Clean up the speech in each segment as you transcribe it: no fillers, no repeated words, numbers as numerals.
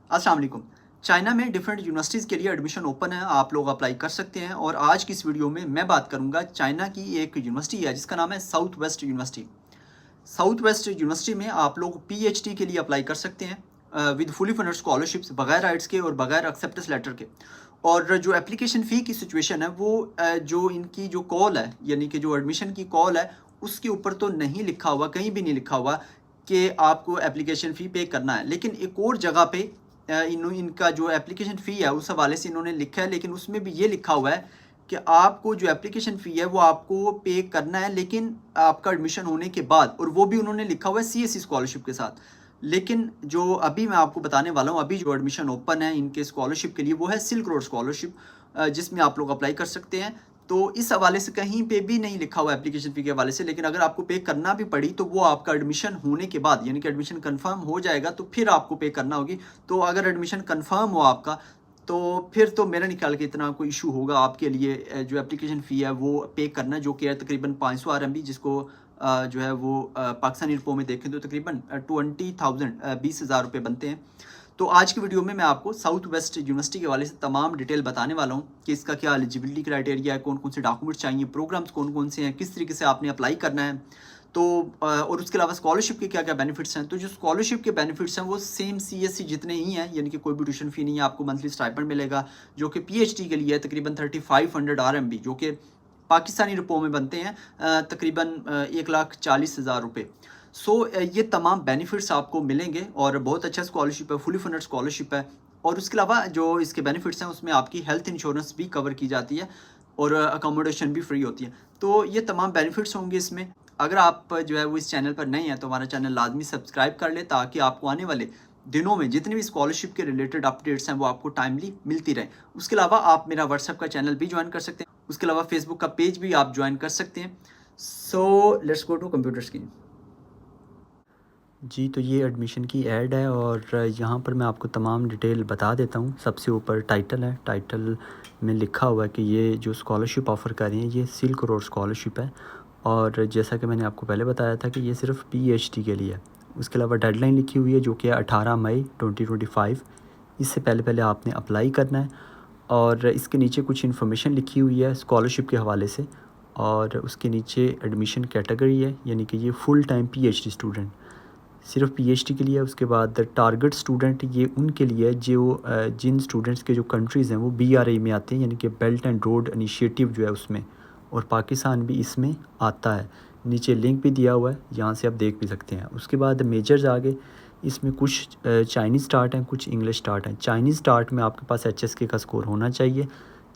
अस्सलाम वालेकुम। चाइना में डिफरेंट यूनिवर्सिटीज़ के लिए एडमिशन ओपन है, आप लोग अप्लाई कर सकते हैं। और आज की इस वीडियो में मैं बात करूंगा चाइना की एक यूनिवर्सिटी है जिसका नाम है south west university. South west university में आप लोग पीएचडी के लिए अप्लाई कर सकते हैं विद फुली फंडेड स्कॉलरशिप्स, बगैर आइट्स के और बगैर एक्सेप्टेंस लेटर के। और जो एप्लीकेशन फ़ी की सिचुएशन है वो जो इनकी जो कॉल है, यानी कि जो एडमिशन की कॉल है, उसके ऊपर तो नहीं लिखा हुआ, कहीं भी नहीं लिखा हुआ कि आपको एप्लीकेशन फ़ी पे करना है। लेकिन एक और जगह पे इनका जो एप्लीकेशन फ़ी है उस हवाले से इन्होंने लिखा है, लेकिन उसमें भी ये लिखा हुआ है कि आपको जो एप्लीकेशन फ़ी है वो आपको पे करना है, लेकिन आपका एडमिशन होने के बाद। और वो भी उन्होंने लिखा हुआ है सीएससी स्कॉलरशिप के साथ। लेकिन जो अभी मैं आपको बताने वाला हूँ, अभी जो एडमिशन ओपन है इनके स्कॉलरशिप के लिए, वो है सिल्क रोड स्कॉलरशिप, जिसमें आप लोग अप्लाई कर सकते हैं। तो इस हवाले से कहीं पे भी नहीं लिखा हुआ एप्लीकेशन फ़ी के हवाले से, लेकिन अगर आपको पे करना भी पड़ी तो वो आपका एडमिशन होने के बाद, यानी कि एडमिशन कंफर्म हो जाएगा तो फिर आपको पे करना होगी। तो अगर एडमिशन कंफर्म हो आपका, तो फिर तो मेरा निकाल के इतना कोई इशू होगा आपके लिए जो एप्लीकेशन फ़ी है वो पे करना, जो कि है तकरीबन 500 आरएमबी, जिसको जो है वो पाकिस्तानी रुपयों में देखें तो तकरीबन 20,000 20,000 रुपये बनते हैं। तो आज की वीडियो में मैं आपको साउथ वेस्ट यूनिवर्सिटी के हवाले से तमाम डिटेल बताने वाला हूँ कि इसका क्या एलिजिबिलिटी क्राइटेरिया है, कौन कौन से डॉक्यूमेंट्स चाहिए, प्रोग्राम्स कौन कौन से हैं, किस तरीके से आपने अप्लाई करना है। तो और उसके अलावा स्कॉलरशिप के क्या क्या बेनिफिट्स हैं। तो जो स्कॉलरशिप के बेनिफिट्स हैं वो सेम सीएससी जितने ही हैं, यानी कि कोई भी ट्यूशन फ़ी नहीं है, आपको मंथली स्टाइपेंड मिलेगा जो कि पीएचडी के लिए है तकरीबन 3500 आरएमबी, जो कि पाकिस्तानी रुपयों में बनते हैं तकरीबन 1,40,000 रुपये। ये तमाम बेनिफिट्स आपको मिलेंगे और बहुत अच्छा स्कॉलरशिप है, फुली फंडेड स्कॉलरशिप है। और उसके अलावा जो इसके बेनिफिट्स हैं उसमें आपकी हेल्थ इंश्योरेंस भी कवर की जाती है और अकोमोडेशन भी फ्री होती है। तो ये तमाम बेनिफिट्स होंगे इसमें। अगर आप जो है वो इस चैनल पर नए हैं तो हमारा चैनल लाजमी सब्सक्राइब कर ले, ताकि आपको आने वाले दिनों में जितनी भी स्कॉलरशिप के रिलेटेड अपडेट्स हैं वो आपको टाइमली मिलती रहें। उसके अलावा आप मेरा व्हाट्सएप का चैनल भी ज्वाइन कर सकते हैं, उसके अलावा फेसबुक का पेज भी आप ज्वाइन कर सकते हैं। So let's go to computer screen. जी, तो ये एडमिशन की ऐड है और यहाँ पर मैं आपको तमाम डिटेल बता देता हूँ। सबसे ऊपर टाइटल है, टाइटल में लिखा हुआ है कि ये जो स्कॉलरशिप ऑफ़र कर रही है ये सिल्क रोड स्कॉलरशिप है। और जैसा कि मैंने आपको पहले बताया था कि ये सिर्फ पीएचडी के लिए है। उसके अलावा डेडलाइन लिखी हुई है जो कि 18 मई 2025। इससे पहले पहले आपने अप्लाई करना है। और इसके नीचे कुछ इन्फॉर्मेशन लिखी हुई है स्कॉलरशिप के हवाले से, और उसके नीचे एडमिशन कैटेगरी है, यानी कि ये फ़ुल टाइम पीएचडी स्टूडेंट सिर्फ पीएचडी के लिए है। उसके बाद टारगेट स्टूडेंट ये उनके लिए है जो जिन स्टूडेंट्स के जो कंट्रीज़ हैं वो बीआरए में आते हैं, यानी कि बेल्ट एंड रोड इनिशिएटिव जो है उसमें, और पाकिस्तान भी इसमें आता है। नीचे लिंक भी दिया हुआ है, यहाँ से आप देख भी सकते हैं। उसके बाद मेजर्स आगे, इसमें कुछ चाइनीज़ स्टार्ट हैं, कुछ इंग्लिश स्टार्ट हैं। चाइनीज़ स्टार्ट में आपके पास एचएसके का स्कोर होना चाहिए,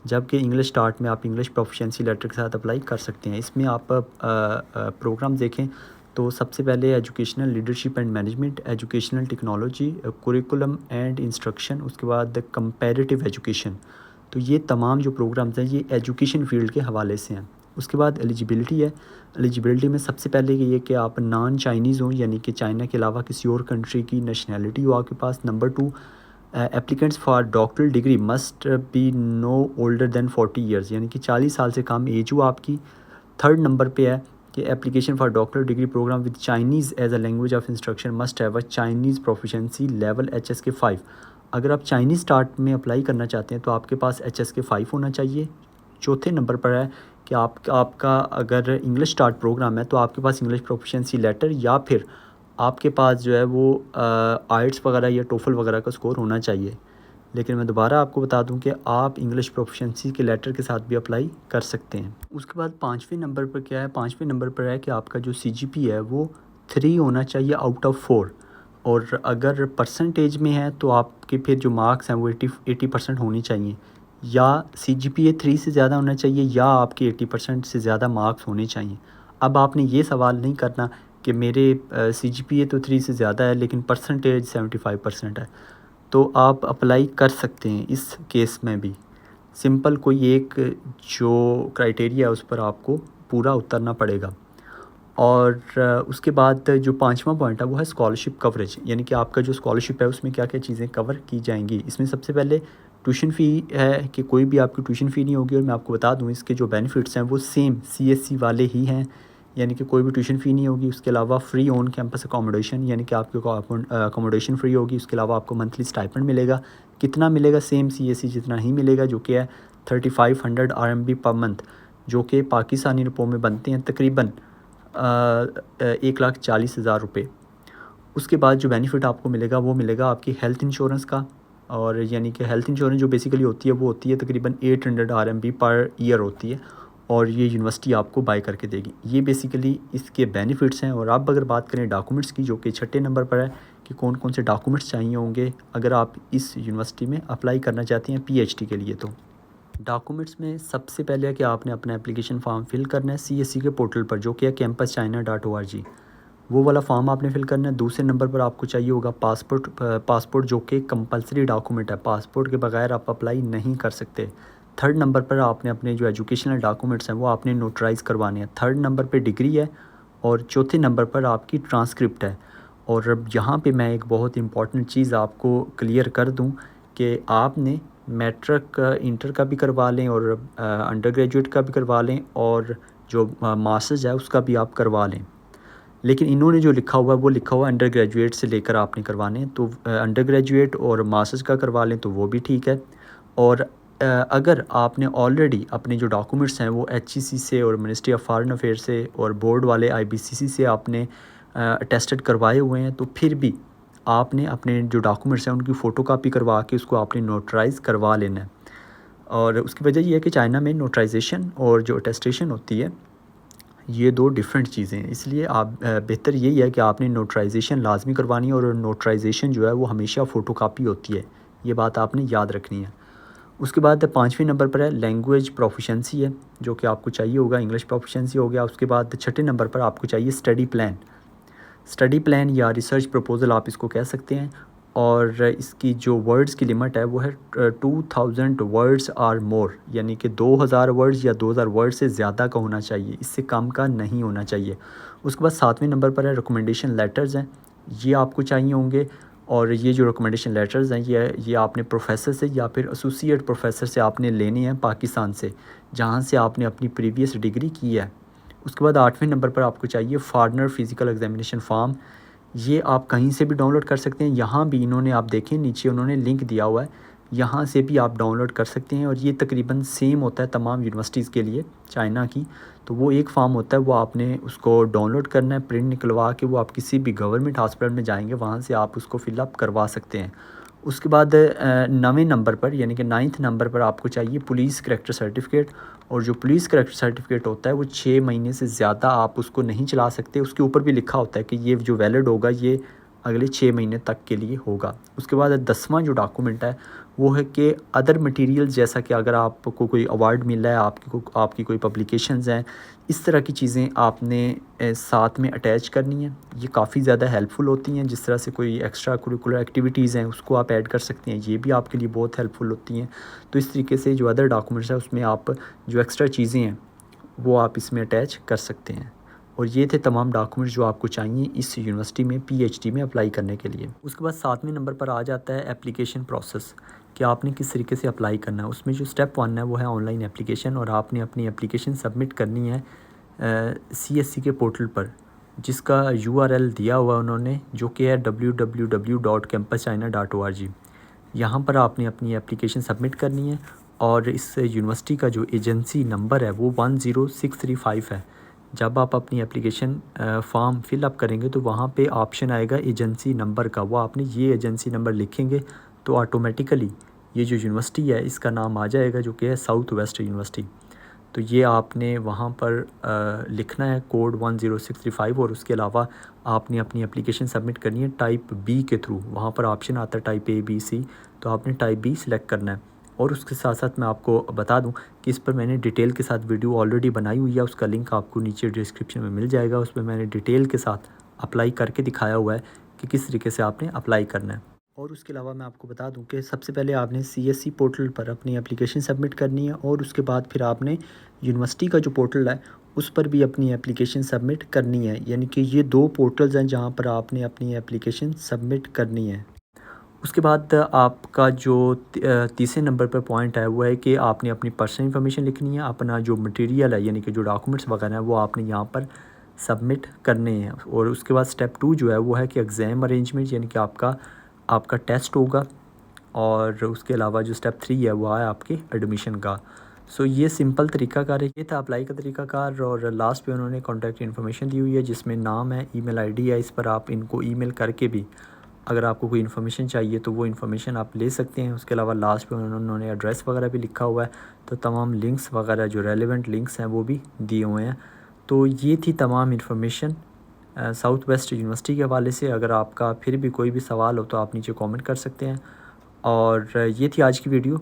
जबकि इंग्लिश स्टार्ट में आप इंग्लिश प्रोफिशिएंसी लेटर के साथ अप्लाई कर सकते हैं। इसमें आप प्रोग्राम देखें तो सबसे पहले educational leadership and management, educational technology, curriculum and instruction, उसके बाद कंपैरेटिव एजुकेशन। तो ये तमाम जो प्रोग्राम्स हैं ये एजुकेशन फील्ड के हवाले से हैं। उसके बाद एलिजिबिलिटी है। एलिजिबिलिटी में सबसे पहले ये कि आप नॉन चाइनीज़ हों, यानी कि चाइना के अलावा किसी और कंट्री की नेशनैलिटी हो आपके पास। Number 2, applicants for doctoral degree must be no older than 40 years, यानी कि 40 साल से कम एज हो आपकी। थर्ड नंबर पे है कि application for doctoral degree programme with Chinese as a language of instruction must have a Chinese proficiency level HSK 5। अगर आप चाइनीज़ स्टार्ट में अप्लाई करना चाहते हैं तो आपके पास HSK 5 होना चाहिए। चौथे नंबर पर है कि आपका अगर इंग्लिश स्टार्ट प्रोग्राम है तो आपके पास इंग्लिश प्रोफिशिएंसी लेटर, या फिर आपके पास जो है वो आइट्स वगैरह या टोफल वगैरह का स्कोर होना चाहिए। लेकिन मैं दोबारा आपको बता दूं कि आप इंग्लिश प्रोफिशिएंसी के लेटर के साथ भी अप्लाई कर सकते हैं। उसके बाद 5वें नंबर पर क्या है, 5वें नंबर पर है कि आपका जो CGP है वो 3 होना चाहिए आउट ऑफ 4। और अगर परसेंटेज में है तो आपके फिर जो मार्क्स हैं वो 80% होनी चाहिए, या CGPA 3 से ज़्यादा होना चाहिए, या आपके 80% से ज़्यादा मार्क्स होने चाहिए। अब आपने ये सवाल नहीं करना कि मेरे CGPA तो 3 से ज़्यादा है लेकिन परसेंटेज 75% है, तो आप अप्लाई कर सकते हैं इस केस में भी। सिंपल कोई एक जो क्राइटेरिया है उस पर आपको पूरा उतरना पड़ेगा। और उसके बाद जो 5वां पॉइंट है वो है स्कॉलरशिप कवरेज, यानी कि आपका जो स्कॉलरशिप है उसमें क्या क्या चीज़ें कवर की जाएंगी। इसमें सबसे पहले ट्यूशन फ़ी है कि कोई भी आपकी ट्यूशन फ़ी नहीं होगी। और मैं आपको बता दूं इसके जो बेनिफिट्स हैं वो सेम CSC वाले ही हैं, यानी कि कोई भी ट्यूशन फ़ी नहीं होगी। उसके अलावा फ्री ऑन कैंपस अकोमोडेशन, यानी कि आपके अकोमोडेशन फ्री होगी। उसके अलावा आपको मंथली स्टाइपेंड मिलेगा। कितना मिलेगा? सेम CSE जितना ही मिलेगा, जो कि है 3500 RMB पर मंथ, जो कि पाकिस्तानी रुपयों में बनते हैं तकरीबन 1,40,000 रुपये। उसके बाद जो बेनिफिट आपको मिलेगा वो मिलेगा आपकी हेल्थ इंश्योरेंस का, और यानी कि हेल्थ इंश्योरेंस जो बेसिकली होती है वो होती है तकरीबन 800 RMB पर ईयर होती है, और ये यूनिवर्सिटी आपको बाय करके देगी। ये बेसिकली इसके बेनिफिट्स हैं। और अब अगर बात करें डॉक्यूमेंट्स की, जो कि छठे नंबर पर है कि कौन कौन से डॉक्यूमेंट्स चाहिए होंगे अगर आप इस यूनिवर्सिटी में अप्लाई करना चाहते हैं PhD के लिए। तो डॉक्यूमेंट्स में सबसे पहले है कि आपने अपना एप्लीकेशन फॉर्म फिल करना है CSE के पोर्टल पर, जो कि है CampusChina.org। वो वाला फॉर्म आपने फिल करना है। दूसरे नंबर पर आपको चाहिए होगा पासपोर्ट, जो कि कंपलसरी डॉक्यूमेंट है। पासपोर्ट के बगैर आप अप्लाई नहीं कर सकते। थर्ड नंबर पर आपने अपने जो एजुकेशनल डॉक्यूमेंट्स हैं वो आपने नोटराइज़ करवाने हैं। थर्ड नंबर पे डिग्री है, और चौथे नंबर पर आपकी ट्रांसक्रिप्ट है। और अब यहाँ पे मैं एक बहुत इंपॉर्टेंट चीज़ आपको क्लियर कर दूँ कि आपने मैट्रिक इंटर का भी करवा लें, और अंडर ग्रेजुएट का भी करवा लें, और जो मास्टर्स है उसका भी आप करवा लें। लेकिन इन्होंने जो लिखा हुआ है वो लिखा हुआ है अंडर ग्रेजुएट से लेकर आपने करवाने हैं। तो अंडर ग्रेजुएट और मास्टर्स का करवा लें तो वो भी ठीक है। और अगर आपने ऑलरेडी अपने जो डॉक्यूमेंट्स हैं वो HEC से और मिनिस्ट्री ऑफ फॉरेन अफेयर से और बोर्ड वाले IBCC से आपने अटेस्टेड करवाए हुए हैं, तो फिर भी आपने अपने जो डॉक्यूमेंट्स हैं उनकी फ़ोटोकॉपी करवा के उसको आपने नोटराइज़ करवा लेना है। और उसकी वजह ये है कि चाइना में नोटराइजेशन और जो अटेस्टेशन होती है ये दो डिफरेंट चीज़ें हैं। इसलिए आप बेहतर यही है कि आपने नोटराइजेशन लाजमी करवानी है, और नोटराइजेशन जो है वो हमेशा फ़ोटोकॉपी होती है। ये बात आपने याद रखनी है। उसके बाद पाँचवें नंबर पर है लैंग्वेज प्रोफिशेंसी है, जो कि आपको चाहिए होगा। इंग्लिश प्रोफिशेंसी हो गया। उसके बाद छठे नंबर पर आपको चाहिए स्टडी प्लान। स्टडी प्लान या रिसर्च प्रपोज़ल आप इसको कह सकते हैं। और इसकी जो वर्ड्स की लिमिट है वो है 2000 वर्ड्स आर मोर, यानी कि 2000 वर्ड्स या 2000 वर्ड से ज़्यादा का होना चाहिए, इससे कम का नहीं होना चाहिए। उसके बाद सातवें नंबर पर है रिकमेंडेशन लेटर्स हैं, ये आपको चाहिए होंगे। और ये जो रिकमेंडेशन लेटर्स हैं ये आपने प्रोफेसर से या फिर एसोसिएट प्रोफेसर से आपने लेने हैं पाकिस्तान से, जहाँ से आपने अपनी प्रीवियस डिग्री की है। उसके बाद आठवें नंबर पर आपको चाहिए फॉरेनर फिज़िकल एग्जामिनेशन फॉर्म। ये आप कहीं से भी डाउनलोड कर सकते हैं। यहाँ भी इन्होंने, आप देखें नीचे उन्होंने लिंक दिया हुआ है, यहाँ से भी आप डाउनलोड कर सकते हैं। और ये तकरीबन सेम होता है तमाम यूनिवर्सिटीज़ के लिए चाइना की। तो वो एक फॉर्म होता है, वो आपने उसको डाउनलोड करना है, प्रिंट निकलवा के वो आप किसी भी गवर्नमेंट हॉस्पिटल में जाएंगे वहाँ से आप उसको फिलअप करवा सकते हैं। उसके बाद नवें नंबर पर यानी कि 9th नंबर पर आपको चाहिए पुलिस करैक्टर सर्टिफिकेट। और जो पुलिस करैक्टर सर्टिफिकेट होता है वो 6 महीने से ज़्यादा आप उसको नहीं चला सकते। उसके ऊपर भी लिखा होता है कि ये जो वैलिड होगा ये अगले 6 महीने तक के लिए होगा। उसके बाद 10वां जो डॉक्यूमेंट है वो है कि अदर मटेरियल, जैसा कि अगर आपको कोई अवार्ड मिला है, आपकी कोई पब्लिकेशंस हैं, इस तरह की चीज़ें आपने साथ में अटैच करनी है। ये काफ़ी ज़्यादा हेल्पफुल होती हैं। जिस तरह से कोई एक्स्ट्रा करिकुलर एक्टिविटीज़ हैं उसको आप ऐड कर सकते हैं, ये भी आपके लिए बहुत हेल्पफुल होती हैं। तो इस तरीके से जो अदर डॉक्यूमेंट्स है उसमें आप जो एक्स्ट्रा चीज़ें हैं वो आप इसमें अटैच कर सकते हैं। और ये थे तमाम डॉक्यूमेंट्स जो आपको चाहिए इस यूनिवर्सिटी में PhD में अप्लाई करने के लिए। उसके बाद 7वें नंबर पर आ जाता है एप्लीकेशन प्रोसेस, कि आपने किस तरीके से अप्लाई करना है। उसमें जो स्टेप 1 है वो है ऑनलाइन एप्लीकेशन, और आपने अपनी एप्लीकेशन सबमिट करनी है CSE के पोर्टल पर, जिसका URL दिया हुआ उन्होंने, जो कि है www.campuschina.org। यहाँ पर आपने अपनी एप्लीकेशन सबमिट करनी है। और इस यूनिवर्सिटी का जो एजेंसी नंबर है वो 10635 है। जब आप अपनी एप्लीकेशन फॉर्म फिल अप करेंगे तो वहाँ पे ऑप्शन आएगा एजेंसी नंबर का, वो आपने ये एजेंसी नंबर लिखेंगे तो ऑटोमेटिकली ये जो यूनिवर्सिटी है इसका नाम आ जाएगा, जो कि है साउथ वेस्ट यूनिवर्सिटी। तो ये आपने वहाँ पर लिखना है कोड 10635। और उसके अलावा आपने अपनी एप्लीकेशन सबमिट करनी है टाइप B के थ्रू। वहाँ पर ऑप्शन आता है टाइप A B C, तो आपने टाइप B सिलेक्ट करना है। और उसके साथ साथ मैं आपको बता दूं कि इस पर मैंने डिटेल के साथ वीडियो ऑलरेडी बनाई हुई है, उसका लिंक आपको नीचे डिस्क्रिप्शन में मिल जाएगा। उसमें मैंने डिटेल के साथ अप्लाई करके दिखाया हुआ है कि किस तरीके से आपने अप्लाई करना है। और उसके अलावा मैं आपको बता दूं कि सबसे पहले आपने CSE पोर्टल पर अपनी एप्लीकेशन सबमिट करनी है, और उसके बाद फिर आपने यूनिवर्सिटी का जो पोर्टल है उस पर भी अपनी एप्लीकेशन सबमिट करनी है। यानी कि ये 2 पोर्टल्स हैं जहाँ पर आपने अपनी एप्लीकेशन सबमिट करनी है। उसके बाद आपका जो तीसरे नंबर पर पॉइंट है वो है कि आपने अपनी पर्सनल इन्फॉर्मेशन लिखनी है। अपना जो मटेरियल है यानी कि जो डॉक्यूमेंट्स वगैरह हैं वो आपने यहाँ पर सबमिट करने हैं। और उसके बाद स्टेप 2 जो है वो है कि एग्ज़ाम अरेंजमेंट, यानी कि आपका टेस्ट होगा। और उसके अलावा जो स्टेप 3 है वो है आपके एडमिशन का। सो ये सिंपल तरीक़ाकार है, ये था अप्लाई का तरीक़ाकार। और लास्ट पे उन्होंने कॉन्टैक्ट इन्फॉर्मेशन दी हुई है जिसमें नाम है, ईमेल आईडी है। इस पर आप इनको ईमेल करके भी अगर आपको कोई इन्फॉर्मेशन चाहिए तो वो इन्फॉर्मेशन आप ले सकते हैं। उसके अलावा लास्ट पे उन्होंने एड्रेस वगैरह भी लिखा हुआ है, तो तमाम लिंक्स वगैरह जो रेलेवेंट लिंक्स हैं वो भी दिए हुए हैं। तो ये थी तमाम इन्फॉर्मेशन साउथ वेस्ट यूनिवर्सिटी के हवाले से। अगर आपका फिर भी कोई भी सवाल हो तो आप नीचे कमेंट कर सकते हैं। और ये थी आज की वीडियो।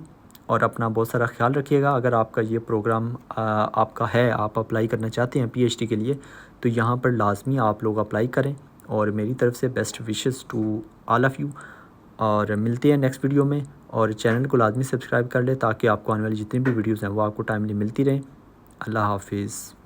और अपना बहुत सारा ख्याल रखिएगा। अगर आपका ये प्रोग्राम आपका है, आप अप्लाई करना चाहते हैं पीएचडी के लिए, तो यहाँ पर लाजमी आप लोग अप्लाई करें। और मेरी तरफ से best wishes to all of you. और मिलते हैं नेक्स्ट वीडियो में। और चैनल को लाजमी सब्सक्राइब कर लें ताकि आपको आने वाली जितनी भी वीडियोज़ हैं वो आपको टाइमली मिलती रहें। अल्लाह हाफिज़।